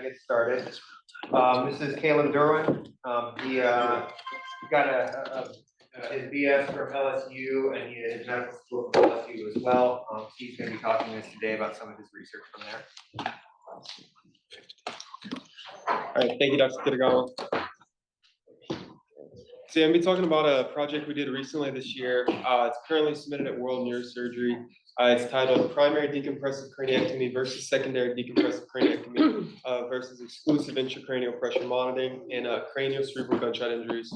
get started. This is Kaleb Derouen. He got his BS from LSU, and he had medical school from LSU as well. He's going to be talking to us today about some of his research from there. All right, thank you, Dr. Derouen. So I'm going to be talking about a project we did recently this year. It's currently submitted at World Neurosurgery. It's titled Primary Decompressive Craniectomy versus Secondary Decompressive Craniectomy versus Exclusive Intracranial Pressure Monitoring in Craniocerebral Gunshot Injuries.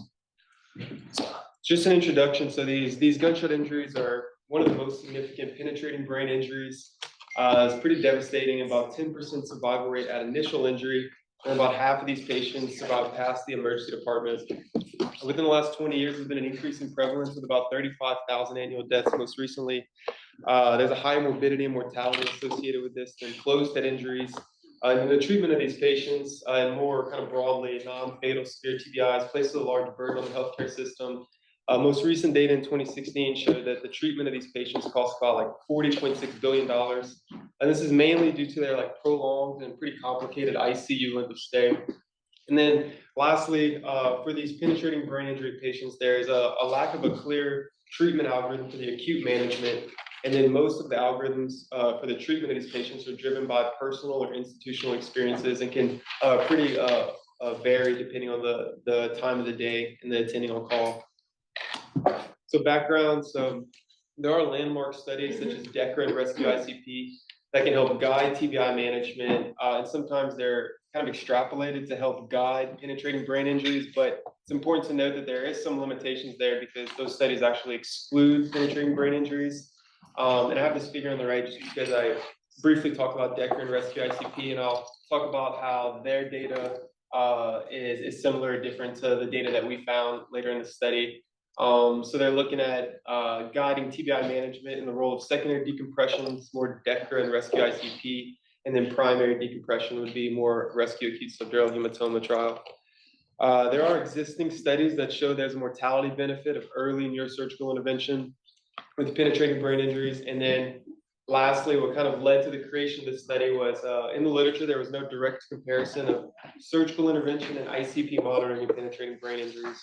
Just an introduction. So these gunshot injuries are one of the most significant penetrating brain injuries. It's pretty devastating. About 10% survival rate at initial injury, and about half of these patients survive past the emergency department. Within the last 20 years, there's been an increase in prevalence with about 35,000 annual deaths most recently. There's a high morbidity and mortality associated with this than closed-head injuries. And the treatment of these patients, and more kind of broadly, non-fatal severe TBIs, places a large burden on the healthcare system. Most recent data in 2016 showed that the treatment of these patients costs about like $40.6 billion. And this is mainly due to their prolonged and pretty complicated ICU length of stay. And then lastly, for these penetrating brain injury patients, there is a lack of a clear treatment algorithm for the acute management. And then most of the algorithms for the treatment of these patients are driven by personal or institutional experiences and can pretty vary depending on the time of the day and the attending on call. So background, so there are landmark studies such as Decompressive and Rescue ICP that can help guide TBI management, and sometimes they're kind of extrapolated to help guide penetrating brain injuries, but it's important to note that there is some limitations there because those studies actually exclude penetrating brain injuries. And I have this figure on the right just because I briefly talked about Decompressive and Rescue ICP, and I'll talk about how their data is similar or different to the data that we found later in the study. So they're looking at guiding TBI management in the role of secondary decompression, more Decompressive and Rescue ICP, and then primary decompression would be more rescue acute subdural hematoma trial. There are existing studies that show there's a mortality benefit of early neurosurgical intervention with penetrating brain injuries. And then lastly, what kind of led to the creation of this study was in the literature, there was no direct comparison of surgical intervention and ICP monitoring and penetrating brain injuries.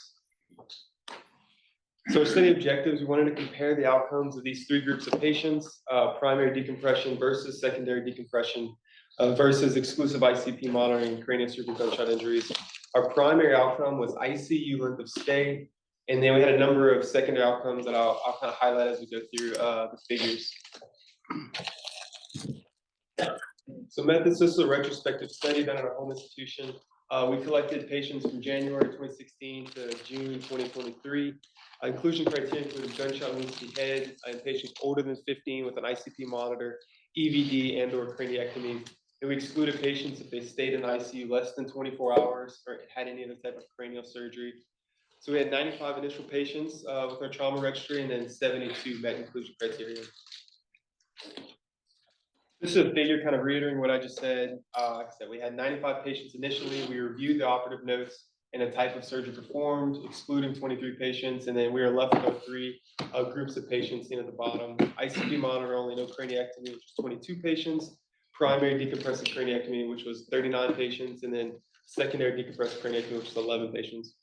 So our study objectives, we wanted to compare the outcomes of these three groups of patients, primary decompression versus secondary decompression versus exclusive ICP monitoring and craniocerebral gunshot injuries. Our primary outcome was ICU length of stay, and then we had a number of secondary outcomes that I'll kind of highlight as we go through the figures. So methods, this is a retrospective study done at our home institution. We collected patients from January 2016 to June 2023. Inclusion criteria included gunshot wounds to the head in patients older than 15 with an ICP monitor, EVD, and/or craniectomy. And we excluded patients if they stayed in the ICU less than 24 hours or had any other type of cranial surgery. So we had 95 initial patients with our trauma registry, and then 72 met inclusion criteria. This is a figure kind of reiterating what I just said. Like I said, we had 95 patients initially. We reviewed the operative notes and a type of surgery performed, excluding 23 patients, and then we were left with our three groups of patients seen at the bottom. ICP monitor only, no craniectomy, which was 22 patients, primary decompressive craniectomy, which was 39 patients, and then secondary decompressive craniectomy, which was 11 patients.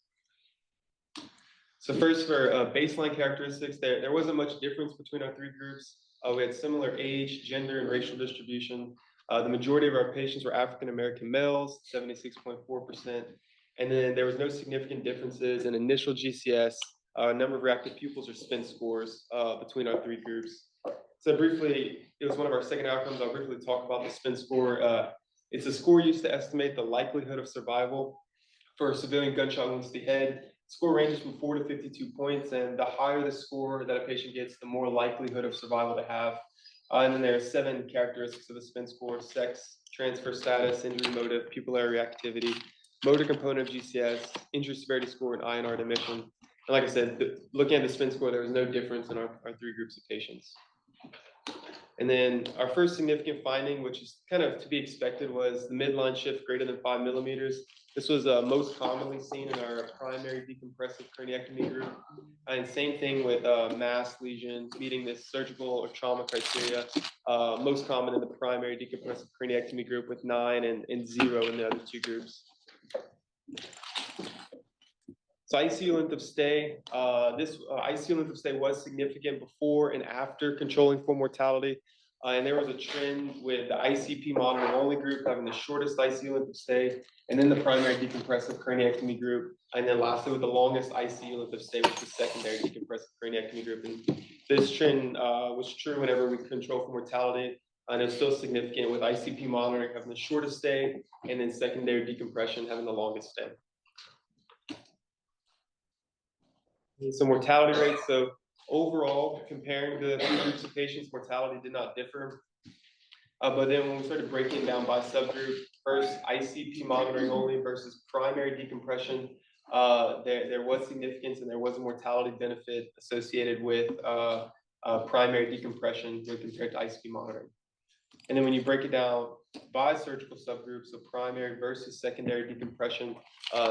So first for baseline characteristics, there wasn't much difference between our three groups. We had similar age, gender, and racial distribution. The majority of our patients were African-American males, 76.4%. And then there was no significant differences in initial GCS, number of reactive pupils or SPIN scores between our three groups. So briefly, it was one of our second outcomes. I'll briefly talk about the SPIN score. It's a score used to estimate the likelihood of survival for civilian gunshot wounds to the head. Score ranges from 4 to 52 points, and the higher the score that a patient gets, the more likelihood of survival to have. And then there are 7 characteristics of the SPIN score: sex, transfer status, injury motive, pupillary reactivity, motor component of GCS, injury severity score, and INR dimension. And like I said, looking at the SPIN score, there was no difference in our three groups of patients. And then our first significant finding, which is kind of to be expected, was the midline shift greater than 5 millimeters. This was most commonly seen in our primary decompressive craniectomy group. And same thing with mass lesions meeting this surgical or trauma criteria, most common in the primary decompressive craniectomy group with 9 and 0 in the other two groups. So ICU length of stay, this ICU length of stay was significant before and after controlling for mortality. And there was a trend with the ICP monitoring only group having the shortest ICU length of stay, and then the primary decompressive craniectomy group, and then lastly with the longest ICU length of stay, which was secondary decompressive craniectomy group. And this trend was true whenever we control for mortality, and it's still significant with ICP monitoring having the shortest stay, and then secondary decompression having the longest stay. So mortality rates, so overall, comparing the three groups of patients, mortality did not differ. But then when we started breaking it down by subgroup, first ICP monitoring only versus primary decompression, there was significance and there was a mortality benefit associated with primary decompression when compared to ICP monitoring. And then when you break it down by surgical subgroups, so primary versus secondary decompression,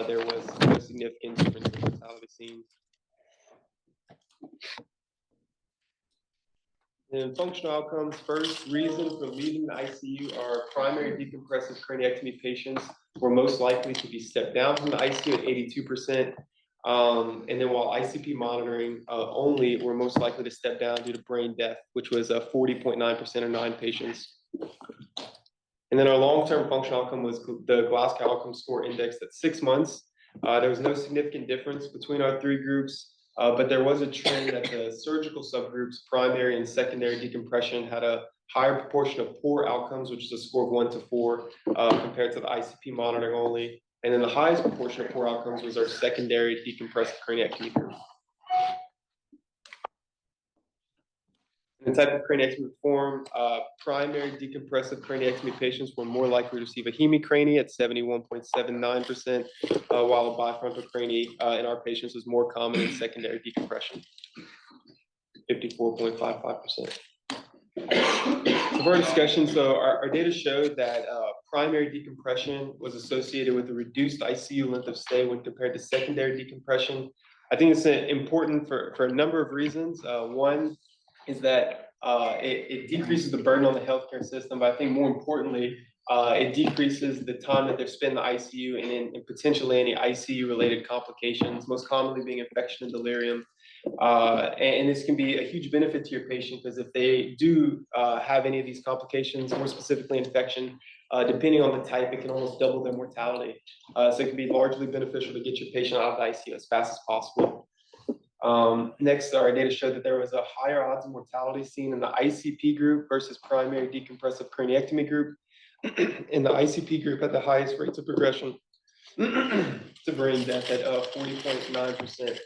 there was no significant difference in mortality seen. And functional outcomes, first reason for leaving the ICU are primary decompressive craniectomy patients were most likely to be stepped down from the ICU at 82%. And then while ICP monitoring only were most likely to step down due to brain death, which was 40.9% of 9 patients. And then our long-term functional outcome was the Glasgow Outcome Score Index at 6 months. There was no significant difference between our three groups. But there was a trend that the surgical subgroups, primary and secondary decompression, had a higher proportion of poor outcomes, which is a score of 1 to 4, compared to the ICP monitoring only. And then the highest proportion of poor outcomes was our secondary decompressive craniectomy group. The type of craniectomy performed, primary decompressive craniectomy patients were more likely to receive a hemicranie at 71.79%, while a bifrontal cranie in our patients was more common in secondary decompression, 54.55%. So for our discussion, so our data showed that primary decompression was associated with a reduced ICU length of stay when compared to secondary decompression. I think it's important for a number of reasons. One is that it decreases the burden on the healthcare system, but I think more importantly, it decreases the time that they're spent in the ICU and potentially any ICU-related complications, most commonly being infection and delirium. And this can be a huge benefit to your patient because if they do have any of these complications, more specifically infection, depending on the type, it can almost double their mortality. So it can be largely beneficial to get your patient out of the ICU as fast as possible. Next, our data showed that there was a higher odds of mortality seen in the ICP group versus primary decompressive craniectomy group. In the ICP group had the highest rates of progression to brain death at 40.9%.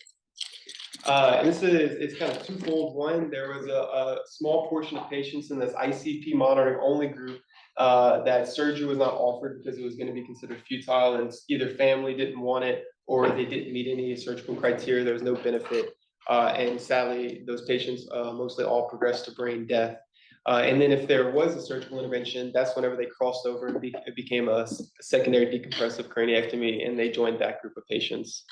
And it's kind of twofold. One, there was a small portion of patients in this ICP monitoring only group that surgery was not offered because it was going to be considered futile and either family didn't want it or they didn't meet any surgical criteria. There was no benefit. And sadly, those patients mostly all progressed to brain death. And then if there was a surgical intervention, that's whenever they crossed over and it became a secondary decompressive craniectomy and they joined that group of patients.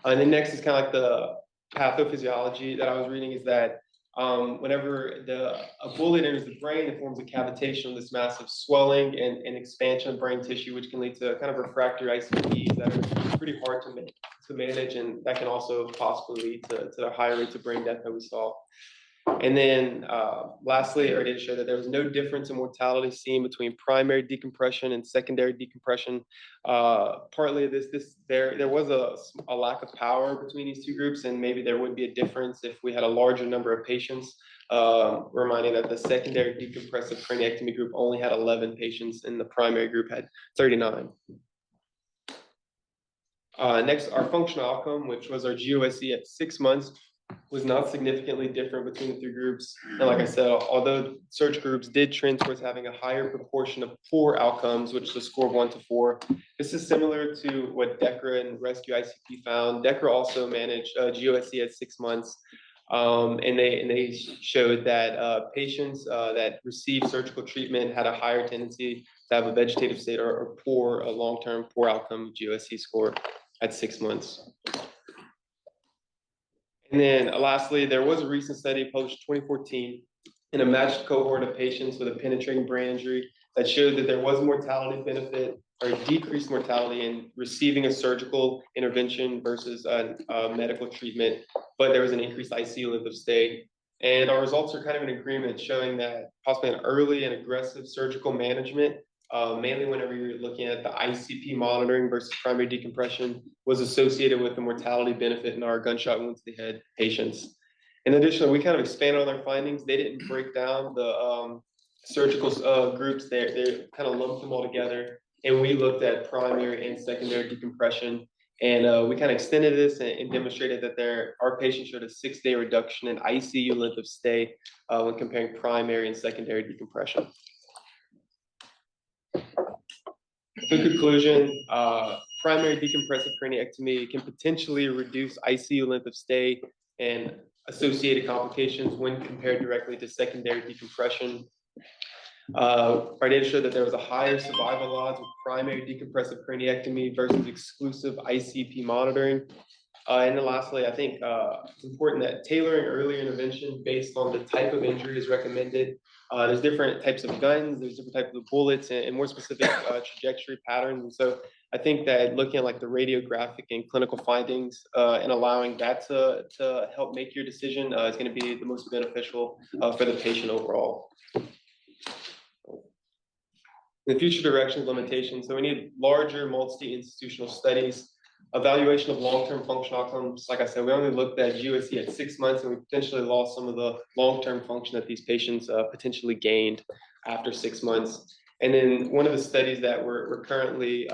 And then next is kind of like the pathophysiology that I was reading is that whenever a bullet enters the brain, it forms a cavitation of this massive swelling and expansion of brain tissue, which can lead to kind of refractory ICPs that are pretty hard to manage, and that can also possibly lead to the higher rates of brain death that we saw. And then lastly, our data showed that there was no difference in mortality seen between primary decompression and secondary decompression. Partly there was a lack of power between these two groups, and maybe there would be a difference if we had a larger number of patients, reminding that the secondary decompressive craniectomy group only had 11 patients and the primary group had 39. Next, our functional outcome, which was our GOSE at 6 months, was not significantly different between the three groups. And like I said, although search groups did trend towards having a higher proportion of poor outcomes, which is a score of 1 to 4, this is similar to what DECRA and Rescue ICP found. DECRA also managed GOSE at 6 months. And they showed that patients that received surgical treatment had a higher tendency to have a vegetative state or poor, a long-term poor outcome GOSC score at 6 months. And then lastly, there was a recent study published in 2014 in a matched cohort of patients with a penetrating brain injury that showed that there was a mortality benefit or decreased mortality in receiving a surgical intervention versus a medical treatment, but there was an increased ICU length of stay. And our results are kind of in agreement, showing that possibly an early and aggressive surgical management, mainly whenever you're looking at the ICP monitoring versus primary decompression, was associated with the mortality benefit in our gunshot wound to the head patients. In addition, we kind of expanded on their findings. They didn't break down the surgical groups. They kind of lumped them all together. And we looked at primary and secondary decompression. And we kind of extended this and demonstrated that our patients showed a 6-day reduction in ICU length of stay when comparing primary and secondary decompression. So in conclusion, primary decompressive craniectomy can potentially reduce ICU length of stay and associated complications when compared directly to secondary decompression. Our data showed that there was a higher survival odds with primary decompressive craniectomy versus exclusive ICP monitoring. And then lastly, I think it's important that tailoring early intervention based on the type of injury is recommended. There's different types of guns, there's different types of bullets, and more specific trajectory patterns. And so I think that looking at like the radiographic and clinical findings and allowing that to help make your decision is going to be the most beneficial for the patient overall. The future directions limitations. So we need larger multi-institutional studies. Evaluation of long-term functional outcomes. Like I said, we only looked at GOSC at 6 months, and we potentially lost some of the long-term function that these patients potentially gained after 6 months. And then one of the studies that we're currently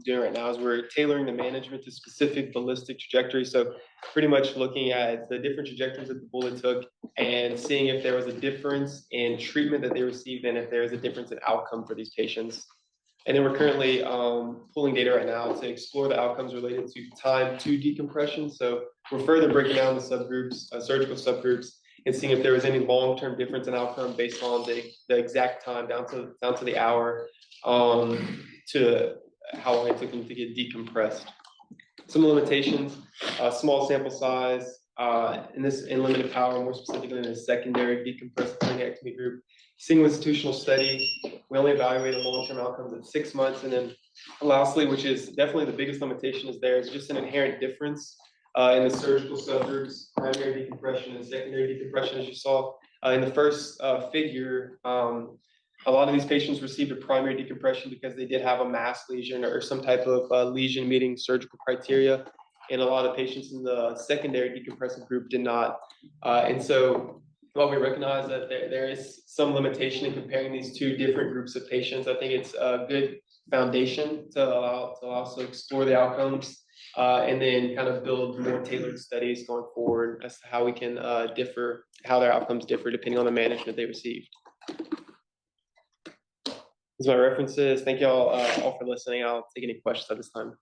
doing right now is we're tailoring the management to specific ballistic trajectories. So pretty much looking at the different trajectories that the bullet took and seeing if there was a difference in treatment that they received and if there is a difference in outcome for these patients. And then we're currently pulling data right now to explore the outcomes related to time to decompression. So we're further breaking down the subgroups, surgical subgroups, and seeing if there was any long-term difference in outcome based on the exact time down to the hour to how long it took them to get decompressed. Some limitations: small sample size, in limited power, more specifically in the secondary decompressive craniectomy group. Single institutional study, we only evaluated long-term outcomes at 6 months. And then lastly, which is definitely the biggest limitation, is there is just an inherent difference in the surgical subgroups, primary decompression and secondary decompression, as you saw. In the first figure, a lot of these patients received a primary decompression because they did have a mass lesion or some type of lesion meeting surgical criteria. And a lot of patients in the secondary decompressive group did not. And so while we recognize that there is some limitation in comparing these two different groups of patients, I think it's a good foundation to allow us to explore the outcomes and then kind of build more tailored studies going forward as to how we can how their outcomes differ depending on the management they received. These are my references. Thank you all for listening. I'll take any questions at this time.